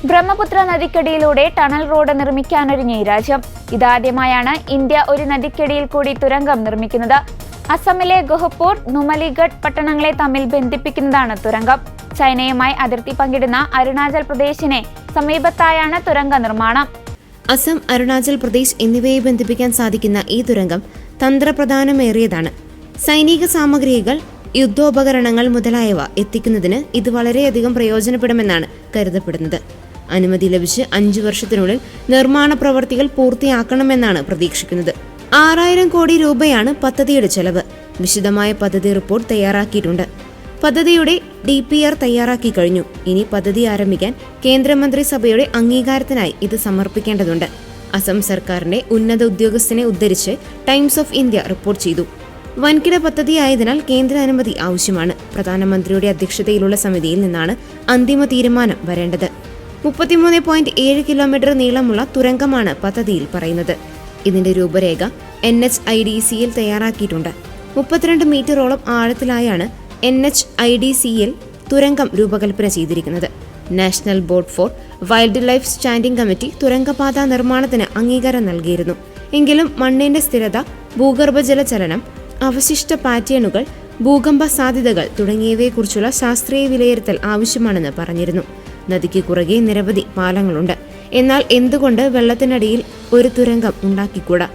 Brahmaputra നദിക്കടിയിലൂടെ tunnel road നിർമ്മിക്കാനൊരുങ്ങി രാജ്യം. ഇതാദ്യമായാണ് India ഒരു നദിക്കടിയിൽ കൂടി തുരങ്കം നിർമ്മിക്കുന്നത്. അസമിലെ ഗോഹപൂർ, നുമലിഗഡ് പട്ടണങ്ങളെ തമ്മിൽ ബന്ധിപ്പിക്കുന്നതാണ് തുരങ്കം. ചൈനയുമായി അതിർത്തി പങ്കിടുന്ന അരുണാചൽ പ്രദേശിനെ സമീപത്തായാണ് തുരങ്ക നിർമ്മാണം. അസം, അരുണാചൽ പ്രദേശ് എന്നിവയെ ബന്ധിപ്പിക്കാൻ സാധിക്കുന്ന ഈ തുരങ്കം തന്ത്രപ്രധാനമേറിയതാണ്. സൈനിക സാമഗ്രികൾ, യുദ്ധോപകരണങ്ങൾ മുതലായവ എത്തിക്കുന്നതിന് ഇത് വളരെയധികം പ്രയോജനപ്പെടുമെന്നാണ് കരുതപ്പെടുന്നത്. അനുമതി ലഭിച്ച് 5 വർഷത്തിനുള്ളിൽ നിർമ്മാണ പ്രവർത്തികൾ പൂർത്തിയാക്കണമെന്നാണ് പ്രതീക്ഷിക്കുന്നത്. 6000 കോടി രൂപയാണ് പദ്ധതിയുടെ ചെലവ്. വിശദമായ പദ്ധതി റിപ്പോർട്ട് തയ്യാറാക്കിയിട്ടുണ്ട്. പദ്ധതിയുടെ DPR തയ്യാറാക്കി കഴിഞ്ഞു. ഇനി പദ്ധതി ആരംഭിക്കാൻ കേന്ദ്രമന്ത്രിസഭയുടെ അംഗീകാരത്തിനായി ഇത് സമർപ്പിക്കേണ്ടതുണ്ട്. അസം സർക്കാരിന്റെ ഉന്നത ഉദ്യോഗസ്ഥനെ ഉദ്ധരിച്ച് ടൈംസ് ഓഫ് ഇന്ത്യ റിപ്പോർട്ട് ചെയ്തു. വൻകിട പദ്ധതിയായതിനാൽ കേന്ദ്ര അനുമതി ആവശ്യമാണ്. പ്രധാനമന്ത്രിയുടെ അധ്യക്ഷതയിലുള്ള സമിതിയിൽ നിന്നാണ് അന്തിമ തീരുമാനം വരേണ്ടത്. 33.7 കിലോമീറ്റർ നീളമുള്ള തുരങ്കമാണ് പദ്ധതിയിൽ പറയുന്നത്. ഇതിന്റെ രൂപരേഖ NHIDCL തയ്യാറാക്കിയിട്ടുണ്ട്. 32 മീറ്ററോളം ആഴത്തിലായാണ് NHIDCL തുരങ്കം രൂപകൽപ്പന ചെയ്തിരിക്കുന്നത്. National board for wild life standing committee തുരങ്കപാത നിർമ്മാണത്തിന് അംഗീകാരം നൽകിയിരുന്നു. എങ്കിലും മണ്ണിന്റെ സ്ഥിരത, ഭൂഗർഭജല ചലനം, അവശിഷ്ട പാറ്റേണുകൾ, ഭൂകമ്പ സാധ്യതകൾ തുടങ്ങിയവയെക്കുറിച്ചുള്ള ശാസ്ത്രീയ വിലയിരുത്തൽ ആവശ്യമാണെന്ന് പറഞ്ഞിരുന്നു. നദിക്ക് കുറുകെ നിരവധി പാലങ്ങളുണ്ട്. എന്നാൽ എന്തുകൊണ്ട് വെള്ളത്തിനടിയിൽ ഒരു തുരങ്കം ഉണ്ടാക്കിക്കൂടാ?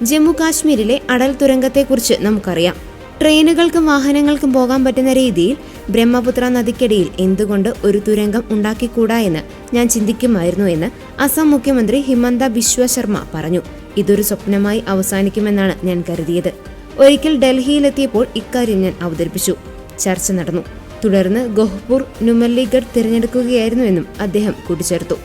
ജമ്മു കാശ്മീരിലെ അടൽ തുരങ്കത്തെക്കുറിച്ച് നമുക്കറിയാം. ട്രെയിനുകൾക്കും വാഹനങ്ങൾക്കും പോകാൻ പറ്റുന്ന രീതിയിൽ ബ്രഹ്മപുത്ര നദിക്കടിയിൽ എന്തുകൊണ്ട് ഒരു തുരങ്കം ഉണ്ടാക്കിക്കൂടാ എന്ന് ഞാൻ ചിന്തിക്കുമായിരുന്നു എന്ന് അസം മുഖ്യമന്ത്രി ഹിമന്ത ബിശ്വ ശർമ്മ പറഞ്ഞു. ഇതൊരു സ്വപ്നമായി അവസാനിക്കുമെന്നാണ് ഞാൻ കരുതിയത്. ഒരിക്കൽ ഡൽഹിയിലെത്തിയപ്പോൾ ഇക്കാര്യം ഞാൻ അവതരിപ്പിച്ചു. ചർച്ച നടന്നു. തുടർന്ന് ഗോഹപൂർ, നുമലിഗഡ് തിരഞ്ഞെടുക്കുകയായിരുന്നുവെന്നും അദ്ദേഹം കൂട്ടിച്ചേർത്തു.